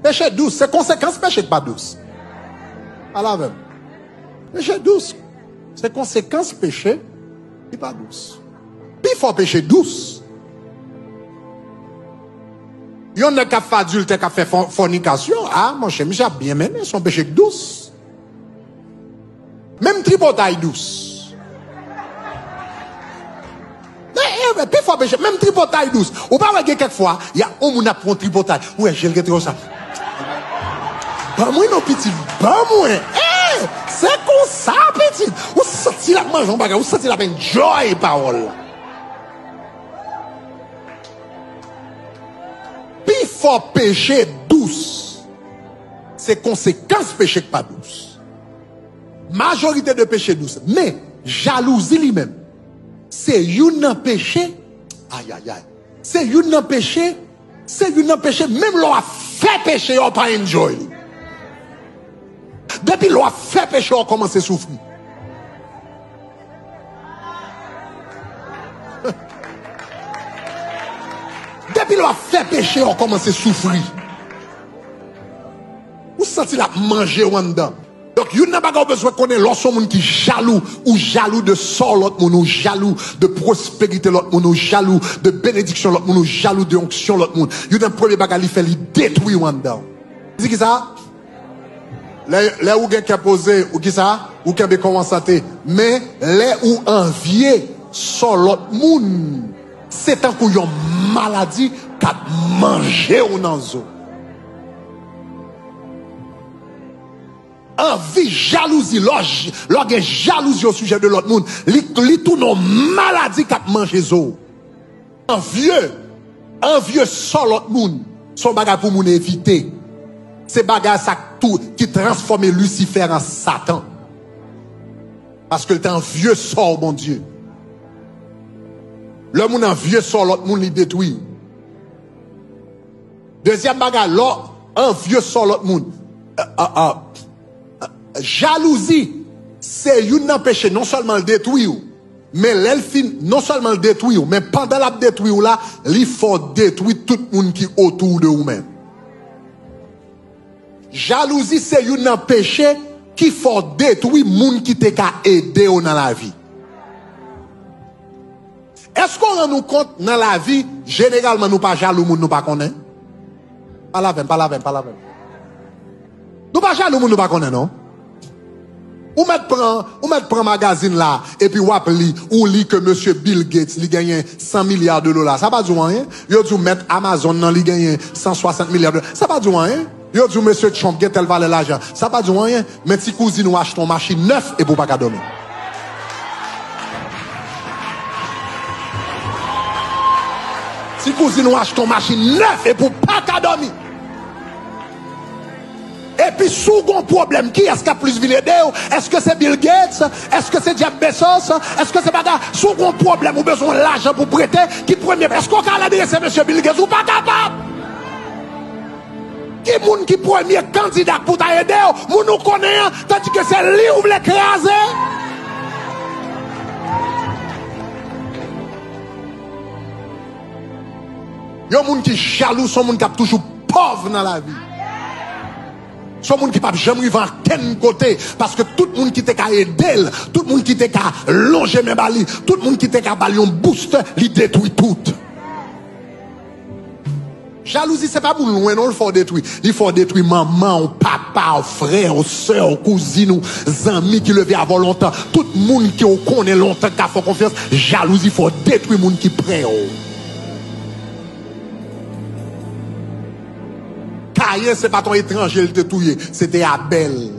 Péché douce, c'est conséquence péché pas douce. À la même. Péché douce, c'est conséquence péché qui pas douce. Puis il faut péché douce. Il y en a qui fait adulte, qui fait fornication. Ah, mon cher, j'ai bien mené son péché douce. Même tripotaille douce. Mais puis il faut péché, même tripotaille douce. Ou pas, quelquefois, il y a un monde qui prend tripotaille. Ouais, j'ai le trop ça. Pas moi, non, petit. Pas moi. C'est comme ça, petit. Ou senti la mange, ou senti la peine joy, parole. Puis faut péché douce. C'est conséquence péché pas douce. Majorité de péché douce. Mais jalousie lui-même. C'est un péché. Aïe aïe aïe. C'est un péché. C'est un péché. Même l'on a fait péché, on pas enjoy. Depuis l'on a fait péché, on commence à souffrir. Depuis l'on a fait péché, on commence à souffrir. Vous sentez la manger ou en dedans. Donc, vous n'avez pas besoin de connaître l'autre monde qui est jaloux, ou jaloux de sort l'autre monde, ou jaloux de prospérité l'autre monde, ou jaloux de bénédiction l'autre monde, ou jaloux de onction l'autre monde. Vous n'avez pas premier bagage, il fait lui détruire en dedans. Vous dites qui ça? Les ou qui a posé, ou qui ça? Ou qui a commencé à te. Mais les ou envier sur l'autre monde. C'est un coup une maladie qui a mangé ou dans zo. Envie, jalousie, lorsque jalousie au sujet de l'autre monde, li tout nos maladies qui a mangé zo. Envieux sur l'autre monde, son bagage pour moun éviter. C'est bagage ça tout qui transforme Lucifer en Satan. Parce que le temps vieux sort, mon Dieu. Le monde en vieux sort, l'autre monde il détruit. Deuxième bagage, un vieux sort, l'autre monde. Jalousie, c'est une empêcher non seulement le détruire, mais l'elfine non seulement le détruire, mais pendant la détruire là, il faut détruire tout le monde qui est autour de vous-même. Jalousie, c'est une péché qui faut détruire le monde qui t'a aidé dans la vie. Est-ce qu'on rend nous compte dans la vie, généralement, nous pas jaloux, nous pas connaît? Pas la même. Nous pas jaloux, nous pas connaît, non? Ou mettre prend magazine là, et puis ou lit que monsieur Bill Gates, il gagne 100 milliards de dollars. Ça pas du rien. Yo dit mettre Amazon nan, il gagne 160 milliards de dollars. Ça pas du rien. Yo dit monsieur Trump, get tel valeur l'argent. Ça pas du rien. Mais si cousine ou achète ton machine neuf et pour pas dormir. Si cousine ou achète ton machine neuf et pour pas dormir. Et puis, sous un problème, qui est-ce qui a plus vilé d'eux? Est-ce que c'est Bill Gates? Est-ce que c'est Jeff Bezos? Est-ce que c'est pas sous un problème, ou besoin de l'argent pour prêter? Qui premier? Est-ce qu'on a l'adresse monsieur Bill Gates ou pas capable? Qui moun qui premier candidat pour t'aider? Moun nous connaît, tandis que c'est lui ou l'écraser? Yon moun qui jaloux, son moun qui a toujours pauvre dans la vie. Son monde qui ne peut jamais vivre à quel côté. Parce que tout le monde qui t'a aidé, tout le monde qui t'a longé mes balis, tout le monde qui t'a bali un boost, il détruit tout. Jalousie, c'est pas pour loin, non, il faut détruire. Il faut détruire maman, papa, frère, soeur, cousine, amis qui le vivent avant longtemps. Tout le monde qui connaît longtemps, qui a fait confiance. Jalousie, il faut détruire le monde qui prêt. Caïn, c'est pas ton étranger, il te touillé. C'était Abel.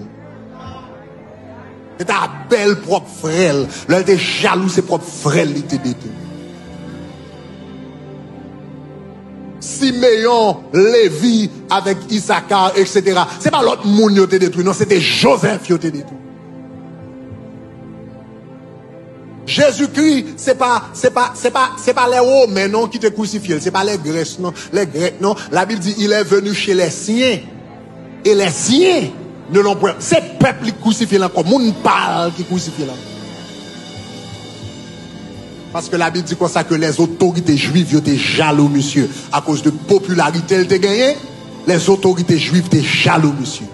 C'était Abel, propre frère. Là, il était jaloux, ses propres frères, il était détruit. Siméon, Lévi, avec Issachar, etc. C'est pas l'autre monde qui était détruit, non, c'était Joseph qui était détruit. Jésus-Christ, c'est pas les Romains, non, qui te crucifient. C'est pas les Grecs, non. Les Grecs, non. La Bible dit, il est venu chez les siens. Et les siens ne l'ont pas. C'est le peuple qui crucifie encore. Moun parle qui crucifie là. Parce que la Bible dit comme ça que les autorités juives étaient jaloux, monsieur. À cause de popularité, elles te gagné. Les autorités juives étaient jaloux, monsieur.